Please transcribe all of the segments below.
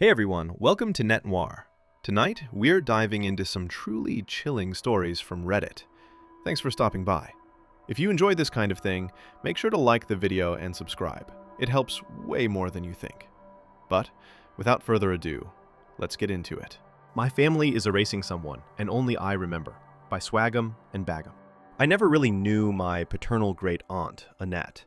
Hey everyone, welcome to Net Noir. Tonight, we're diving into some truly chilling stories from Reddit. Thanks for stopping by. If you enjoyed this kind of thing, make sure to like the video and subscribe. It helps way more than you think. But, without further ado, let's get into it. My Family is Erasing Someone, and Only I Remember, by Swagum and Bagum. I never really knew my paternal great-aunt, Annette.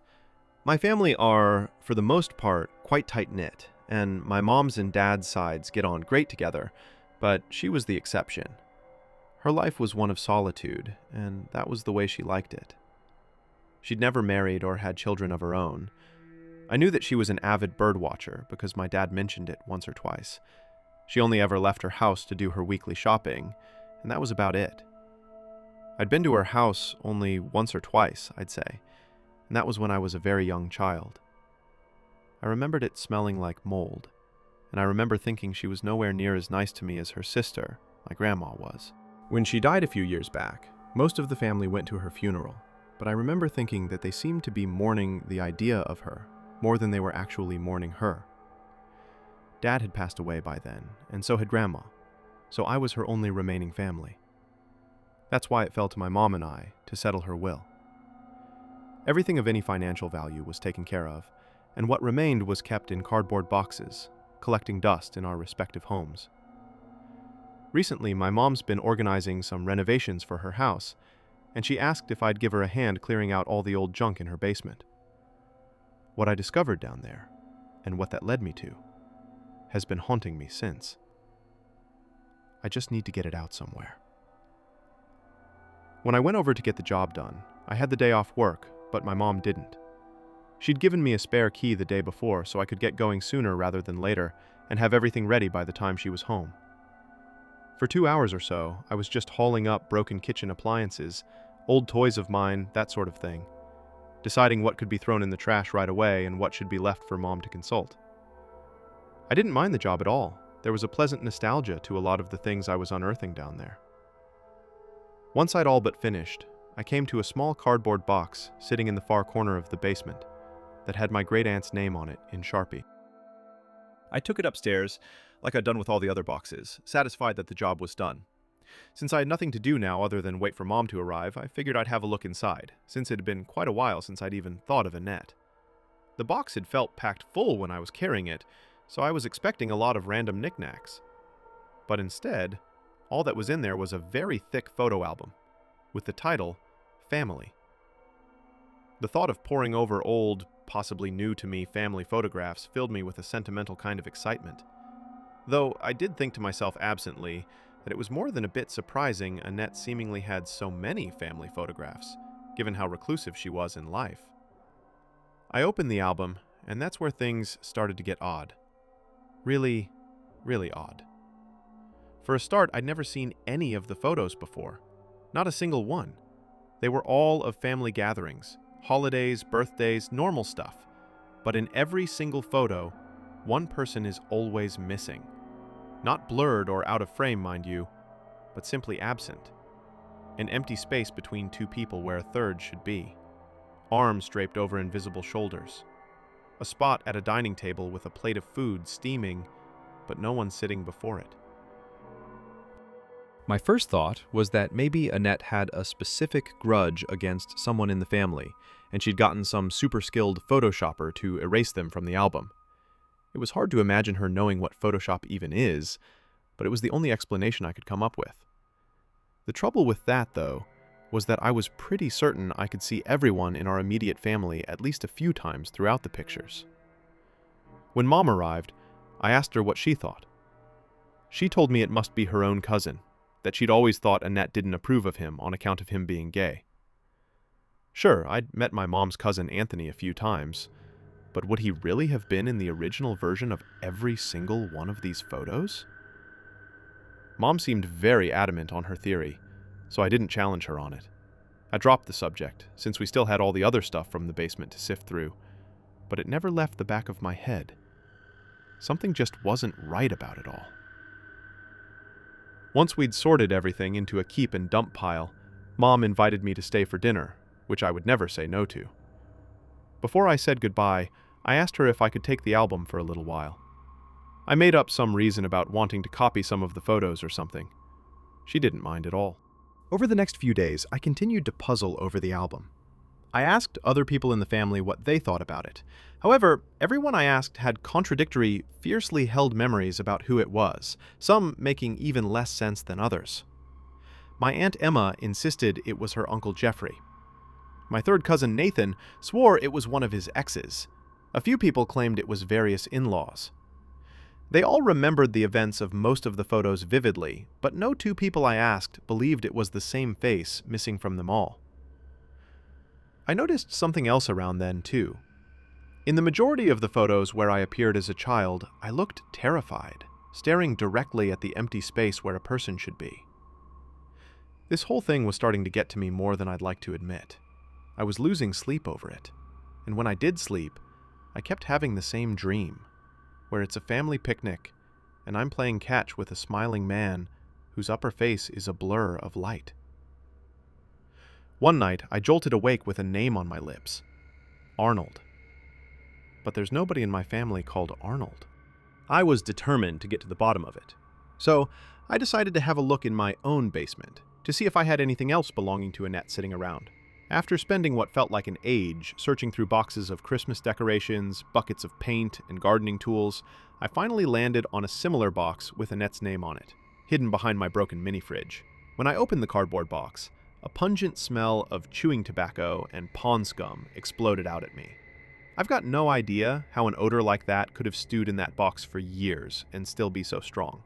My family are, for the most part, quite tight-knit, and my mom's and dad's sides get on great together, but she was the exception. Her life was one of solitude, and that was the way she liked it. She'd never married or had children of her own. I knew that she was an avid bird watcher because my dad mentioned it once or twice. She only ever left her house to do her weekly shopping, and that was about it. I'd been to her house only once or twice, I'd say, and that was when I was a very young child. I remembered it smelling like mold, and I remember thinking she was nowhere near as nice to me as her sister, my grandma, was. When she died a few years back, most of the family went to her funeral, but I remember thinking that they seemed to be mourning the idea of her more than they were actually mourning her. Dad had passed away by then, and so had Grandma, so I was her only remaining family. That's why it fell to my mom and I to settle her will. Everything of any financial value was taken care of, and what remained was kept in cardboard boxes, collecting dust in our respective homes. Recently, my mom's been organizing some renovations for her house, and she asked if I'd give her a hand clearing out all the old junk in her basement. What I discovered down there, and what that led me to, has been haunting me since. I just need to get it out somewhere. When I went over to get the job done, I had the day off work, but my mom didn't. She'd given me a spare key the day before so I could get going sooner rather than later and have everything ready by the time she was home. For 2 hours or so, I was just hauling up broken kitchen appliances, old toys of mine, that sort of thing, deciding what could be thrown in the trash right away and what should be left for Mom to consult. I didn't mind the job at all. There was a pleasant nostalgia to a lot of the things I was unearthing down there. Once I'd all but finished, I came to a small cardboard box sitting in the far corner of the basement that had my great-aunt's name on it in Sharpie. I took it upstairs, like I'd done with all the other boxes, satisfied that the job was done. Since I had nothing to do now other than wait for Mom to arrive, I figured I'd have a look inside, since it had been quite a while since I'd even thought of Annette. The box had felt packed full when I was carrying it, so I was expecting a lot of random knickknacks. But instead, all that was in there was a very thick photo album, with the title, Family. The thought of poring over old, possibly new-to-me family photographs filled me with a sentimental kind of excitement. Though I did think to myself absently that it was more than a bit surprising Annette seemingly had so many family photographs, given how reclusive she was in life. I opened the album, and that's where things started to get odd. Really, really odd. For a start, I'd never seen any of the photos before. Not a single one. They were all of family gatherings, holidays, birthdays, normal stuff. But in every single photo, one person is always missing. Not blurred or out of frame, mind you, but simply absent. An empty space between two people where a third should be. Arms draped over invisible shoulders. A spot at a dining table with a plate of food steaming, but no one sitting before it. My first thought was that maybe Annette had a specific grudge against someone in the family, and she'd gotten some super-skilled Photoshopper to erase them from the album. It was hard to imagine her knowing what Photoshop even is, but it was the only explanation I could come up with. The trouble with that, though, was that I was pretty certain I could see everyone in our immediate family at least a few times throughout the pictures. When Mom arrived, I asked her what she thought. She told me it must be her own cousin, that she'd always thought Annette didn't approve of him on account of him being gay. Sure, I'd met my mom's cousin Anthony a few times, but would he really have been in the original version of every single one of these photos? Mom seemed very adamant on her theory, so I didn't challenge her on it. I dropped the subject, since we still had all the other stuff from the basement to sift through, but it never left the back of my head. Something just wasn't right about it all. Once we'd sorted everything into a keep and dump pile, Mom invited me to stay for dinner, which I would never say no to. Before I said goodbye, I asked her if I could take the album for a little while. I made up some reason about wanting to copy some of the photos or something. She didn't mind at all. Over the next few days, I continued to puzzle over the album. I asked other people in the family what they thought about it. However, everyone I asked had contradictory, fiercely held memories about who it was, some making even less sense than others. My Aunt Emma insisted it was her Uncle Jeffrey. My third cousin Nathan swore it was one of his exes. A few people claimed it was various in-laws. They all remembered the events of most of the photos vividly, but no two people I asked believed it was the same face missing from them all. I noticed something else around then, too. In the majority of the photos where I appeared as a child, I looked terrified, staring directly at the empty space where a person should be. This whole thing was starting to get to me more than I'd like to admit. I was losing sleep over it, and when I did sleep, I kept having the same dream, where it's a family picnic, and I'm playing catch with a smiling man whose upper face is a blur of light. One night, I jolted awake with a name on my lips. Arnold. But there's nobody in my family called Arnold. I was determined to get to the bottom of it. So, I decided to have a look in my own basement, to see if I had anything else belonging to Annette sitting around. After spending what felt like an age searching through boxes of Christmas decorations, buckets of paint, and gardening tools, I finally landed on a similar box with Annette's name on it, hidden behind my broken mini-fridge. When I opened the cardboard box, a pungent smell of chewing tobacco and pond scum exploded out at me. I've got no idea how an odor like that could have stewed in that box for years and still be so strong.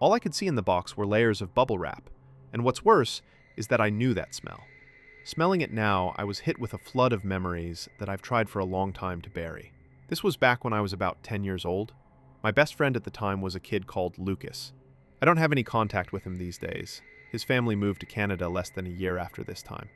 All I could see in the box were layers of bubble wrap, and what's worse is that I knew that smell. Smelling it now, I was hit with a flood of memories that I've tried for a long time to bury. This was back when I was about 10 years old. My best friend at the time was a kid called Lucas. I don't have any contact with him these days. His family moved to Canada less than a year after this time.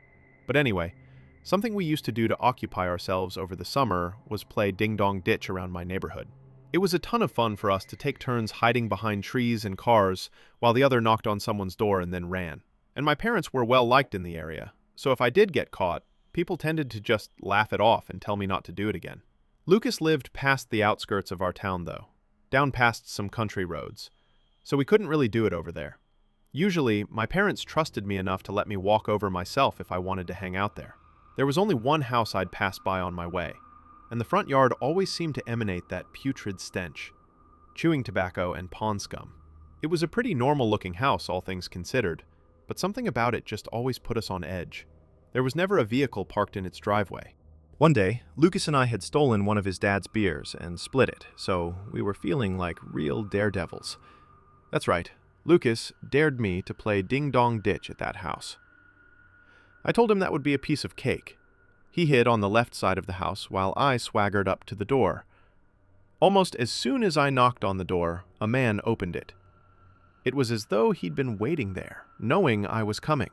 But anyway, something we used to do to occupy ourselves over the summer was play ding-dong ditch around my neighborhood. It was a ton of fun for us to take turns hiding behind trees and cars while the other knocked on someone's door and then ran. And my parents were well liked in the area, so if I did get caught, people tended to just laugh it off and tell me not to do it again. Lucas lived past the outskirts of our town, though, down past some country roads, so we couldn't really do it over there. Usually, my parents trusted me enough to let me walk over myself if I wanted to hang out there. There was only one house I'd pass by on my way, and the front yard always seemed to emanate that putrid stench, chewing tobacco and pond scum. It was a pretty normal-looking house, all things considered, but something about it just always put us on edge. There was never a vehicle parked in its driveway. One day, Lucas and I had stolen one of his dad's beers and split it, so we were feeling like real daredevils. That's right, Lucas dared me to play ding-dong ditch at that house. I told him that would be a piece of cake. He hid on the left side of the house while I swaggered up to the door. Almost as soon as I knocked on the door, a man opened it. It was as though he'd been waiting there, knowing I was coming.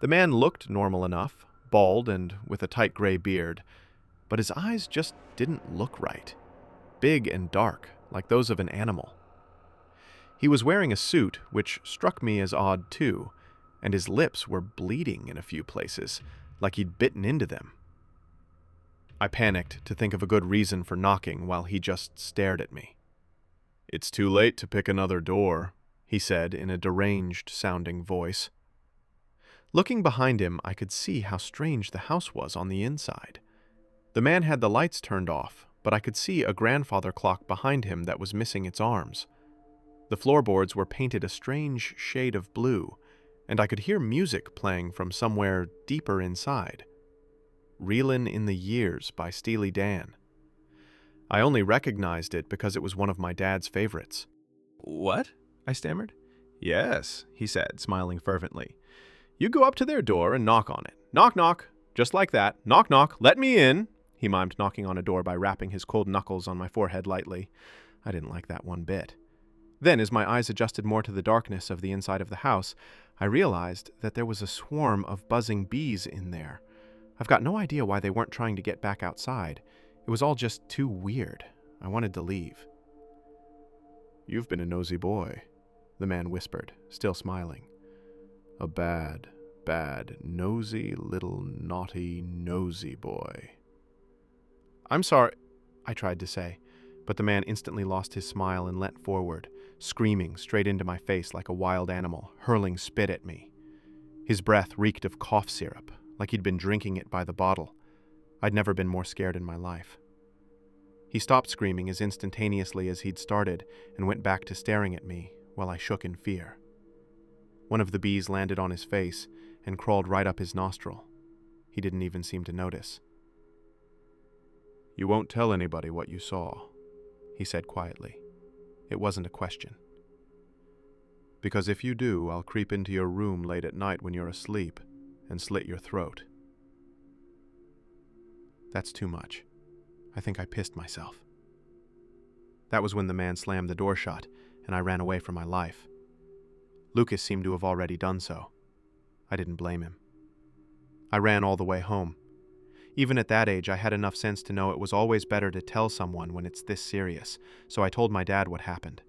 The man looked normal enough, bald and with a tight gray beard, but his eyes just didn't look right. Big and dark, like those of an animal. He was wearing a suit, which struck me as odd too, and his lips were bleeding in a few places, like he'd bitten into them. I panicked to think of a good reason for knocking while he just stared at me. "It's too late to pick another door," he said in a deranged-sounding voice. Looking behind him, I could see how strange the house was on the inside. The man had the lights turned off, but I could see a grandfather clock behind him that was missing its arms. The floorboards were painted a strange shade of blue, and I could hear music playing from somewhere deeper inside. "Reelin' in the Years" by Steely Dan. I only recognized it because it was one of my dad's favorites. "What?" I stammered. "Yes," he said, smiling fervently. "You go up to their door and knock on it. Knock, knock. Just like that. Knock, knock. Let me in." He mimed knocking on a door by rapping his cold knuckles on my forehead lightly. I didn't like that one bit. Then, as my eyes adjusted more to the darkness of the inside of the house, I realized that there was a swarm of buzzing bees in there. I've got no idea why they weren't trying to get back outside. It was all just too weird. I wanted to leave. "You've been a nosy boy," the man whispered, still smiling. "A bad, bad, nosy, little, naughty, nosy boy." "I'm sorry," I tried to say, But the man instantly lost his smile and leant forward, screaming straight into my face like a wild animal, hurling spit at me. His breath reeked of cough syrup, like he'd been drinking it by the bottle. I'd never been more scared in my life. He stopped screaming as instantaneously as he'd started and went back to staring at me while I shook in fear. One of the bees landed on his face and crawled right up his nostril. He didn't even seem to notice. "You won't tell anybody what you saw," he said quietly. It wasn't a question. "Because if you do, I'll creep into your room late at night when you're asleep and slit your throat." That's too much. I think I pissed myself. That was when the man slammed the door shut, and I ran away for my life. Lucas seemed to have already done so. I didn't blame him. I ran all the way home. Even at that age, I had enough sense to know it was always better to tell someone when it's this serious, so I told my dad what happened.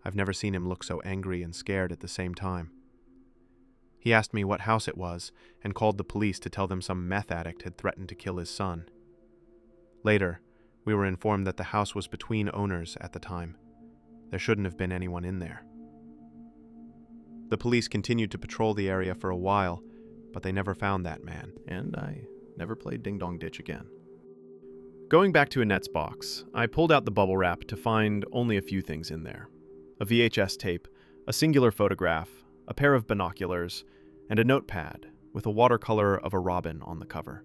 I've never seen him look so angry and scared at the same time. He asked me what house it was and called the police to tell them some meth addict had threatened to kill his son. Later, we were informed that the house was between owners at the time. There shouldn't have been anyone in there. The police continued to patrol the area for a while, but they never found that man, and I never played Ding Dong Ditch again. Going back to Annette's box, I pulled out the bubble wrap to find only a few things in there. A VHS tape, a singular photograph, a pair of binoculars, and a notepad with a watercolor of a robin on the cover.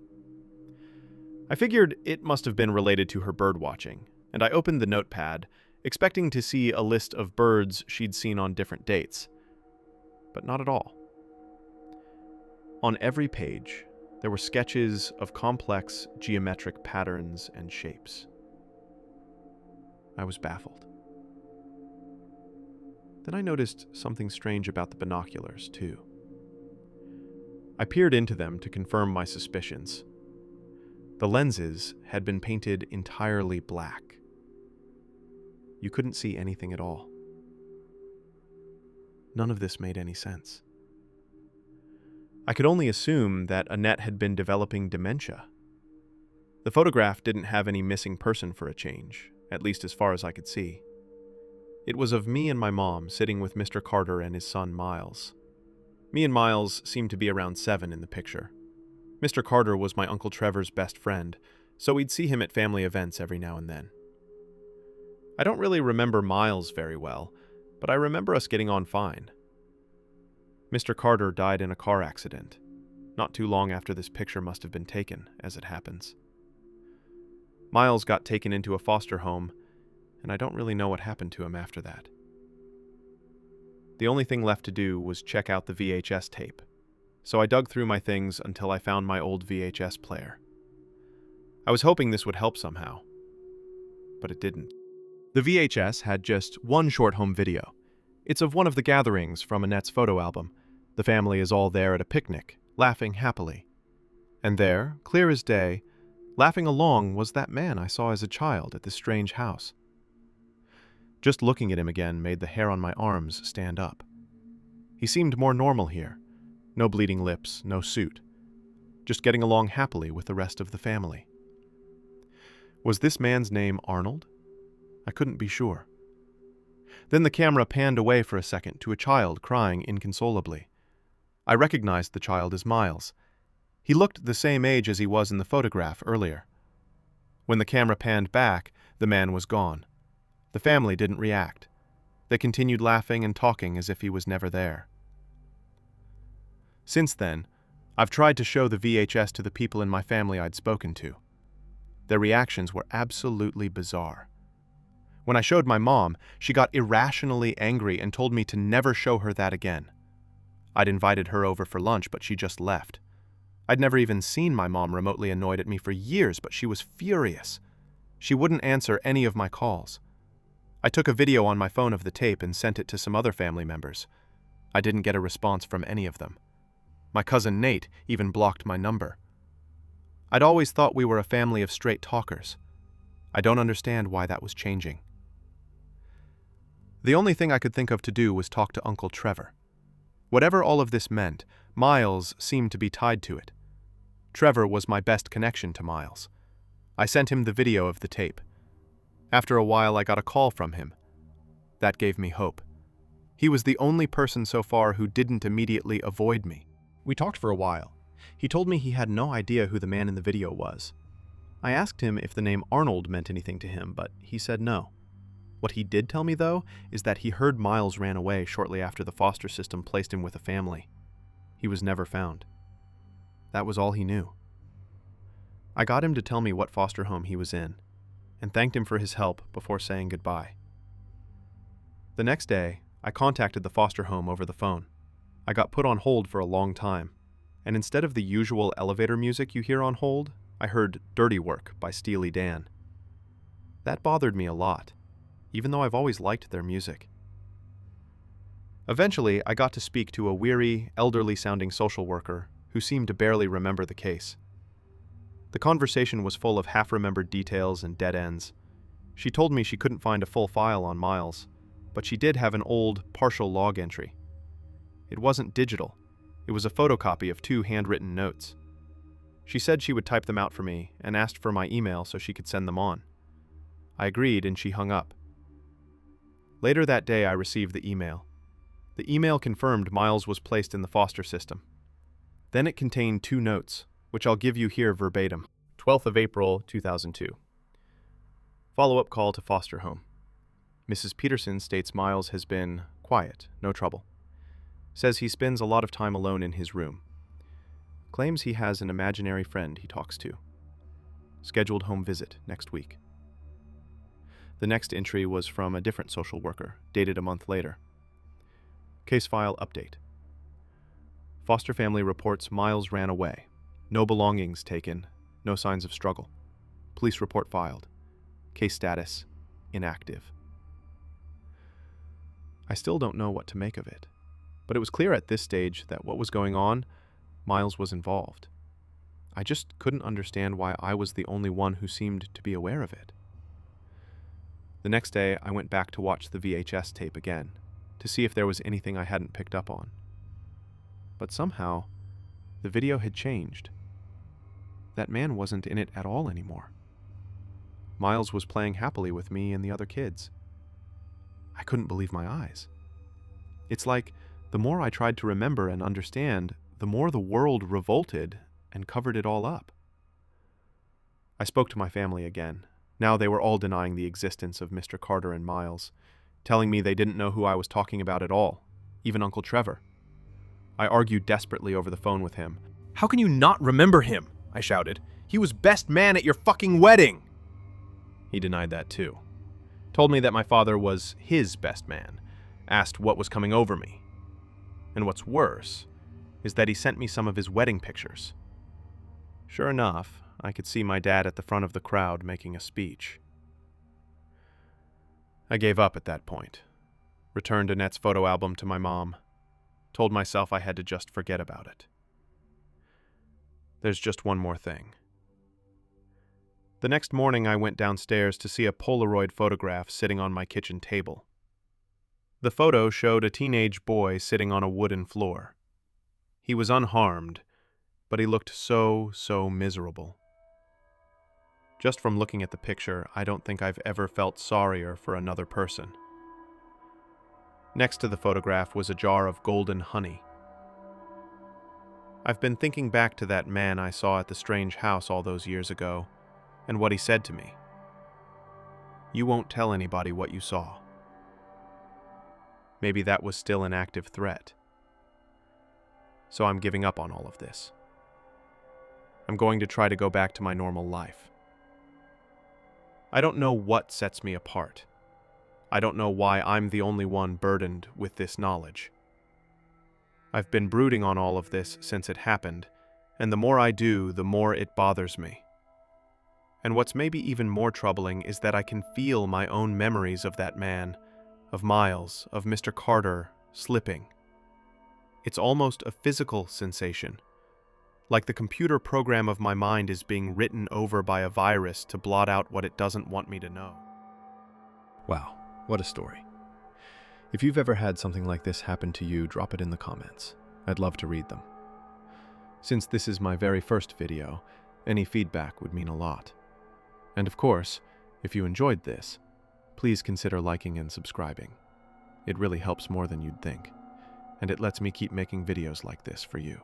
I figured it must have been related to her bird watching, and I opened the notepad, expecting to see a list of birds she'd seen on different dates. But not at all. On every page, there were sketches of complex geometric patterns and shapes. I was baffled. Then I noticed something strange about the binoculars, too. I peered into them to confirm my suspicions. The lenses had been painted entirely black. You couldn't see anything at all. None of this made any sense. I could only assume that Annette had been developing dementia. The photograph didn't have any missing person for a change, at least as far as I could see. It was of me and my mom sitting with Mr. Carter and his son Miles. Me and Miles seemed to be around 7 in the picture. Mr. Carter was my Uncle Trevor's best friend, so we'd see him at family events every now and then. I don't really remember Miles very well, but I remember us getting on fine. Mr. Carter died in a car accident, not too long after this picture must have been taken, as it happens. Miles got taken into a foster home, and I don't really know what happened to him after that. The only thing left to do was check out the VHS tape, so I dug through my things until I found my old VHS player. I was hoping this would help somehow, but it didn't. The VHS had just one short home video. It's of one of the gatherings from Annette's photo album. The family is all there at a picnic, laughing happily. And there, clear as day, laughing along was that man I saw as a child at this strange house. Just looking at him again made the hair on my arms stand up. He seemed more normal here. No bleeding lips, no suit. Just getting along happily with the rest of the family. Was this man's name Arnold? I couldn't be sure. Then the camera panned away for a second to a child crying inconsolably. I recognized the child as Miles. He looked the same age as he was in the photograph earlier. When the camera panned back, the man was gone. The family didn't react. They continued laughing and talking as if he was never there. Since then, I've tried to show the VHS to the people in my family I'd spoken to. Their reactions were absolutely bizarre. When I showed my mom, she got irrationally angry and told me to never show her that again. I'd invited her over for lunch, but she just left. I'd never even seen my mom remotely annoyed at me for years, but she was furious. She wouldn't answer any of my calls. I took a video on my phone of the tape and sent it to some other family members. I didn't get a response from any of them. My cousin Nate even blocked my number. I'd always thought we were a family of straight talkers. I don't understand why that was changing. The only thing I could think of to do was talk to Uncle Trevor. Whatever all of this meant, Miles seemed to be tied to it. Trevor was my best connection to Miles. I sent him the video of the tape. After a while, I got a call from him. That gave me hope. He was the only person so far who didn't immediately avoid me. We talked for a while. He told me he had no idea who the man in the video was. I asked him if the name Arnold meant anything to him, but he said no. What he did tell me, though, is that he heard Miles ran away shortly after the foster system placed him with a family. He was never found. That was all he knew. I got him to tell me what foster home he was in, and thanked him for his help before saying goodbye. The next day, I contacted the foster home over the phone. I got put on hold for a long time, and instead of the usual elevator music you hear on hold, I heard Dirty Work by Steely Dan. That bothered me a lot, even though I've always liked their music. Eventually, I got to speak to a weary, elderly-sounding social worker who seemed to barely remember the case. The conversation was full of half-remembered details and dead ends. She told me she couldn't find a full file on Miles, but she did have an old, partial log entry. It wasn't digital. It was a photocopy of 2 handwritten notes. She said she would type them out for me and asked for my email so she could send them on. I agreed and she hung up. Later that day, I received the email. The email confirmed Miles was placed in the foster system. Then it contained 2 notes, which I'll give you here verbatim. 12th of April, 2002. Follow-up call to foster home. Mrs. Peterson states Miles has been quiet, no trouble. Says he spends a lot of time alone in his room. Claims he has an imaginary friend he talks to. Scheduled home visit next week. The next entry was from a different social worker, dated a month later. Case file update. Foster family reports Miles ran away. No belongings taken, no signs of struggle. Police report filed. Case status, inactive. I still don't know what to make of it, but it was clear at this stage that what was going on, Miles was involved. I just couldn't understand why I was the only one who seemed to be aware of it. The next day, I went back to watch the VHS tape again, to see if there was anything I hadn't picked up on. But somehow, the video had changed. That man wasn't in it at all anymore. Miles was playing happily with me and the other kids. I couldn't believe my eyes. It's like the more I tried to remember and understand, the more the world revolted and covered it all up. I spoke to my family again. Now they were all denying the existence of Mr. Carter and Miles, telling me they didn't know who I was talking about at all, even Uncle Trevor. I argued desperately over the phone with him. How can you not remember him? I shouted. He was best man at your fucking wedding! He denied that too. Told me that my father was his best man. Asked what was coming over me. And what's worse is that he sent me some of his wedding pictures. Sure enough, I could see my dad at the front of the crowd making a speech. I gave up at that point. Returned Annette's photo album to my mom. Told myself I had to just forget about it. There's just one more thing. The next morning, I went downstairs to see a Polaroid photograph sitting on my kitchen table. The photo showed a teenage boy sitting on a wooden floor. He was unharmed, but he looked so miserable. Just from looking at the picture, I don't think I've ever felt sorrier for another person. Next to the photograph was a jar of golden honey. I've been thinking back to that man I saw at the strange house all those years ago, and what he said to me. You won't tell anybody what you saw. Maybe that was still an active threat. So I'm giving up on all of this. I'm going to try to go back to my normal life. I don't know what sets me apart. I don't know why I'm the only one burdened with this knowledge. I've been brooding on all of this since it happened, and the more I do, the more it bothers me. And what's maybe even more troubling is that I can feel my own memories of that man, of Miles, of Mr. Carter, slipping. It's almost a physical sensation, like the computer program of my mind is being written over by a virus to blot out what it doesn't want me to know. Wow, what a story. If you've ever had something like this happen to you, drop it in the comments. I'd love to read them. Since this is my very first video, any feedback would mean a lot. And of course, If you enjoyed this, please consider liking and subscribing. It really helps more than you'd think, and it lets me keep making videos like this for you.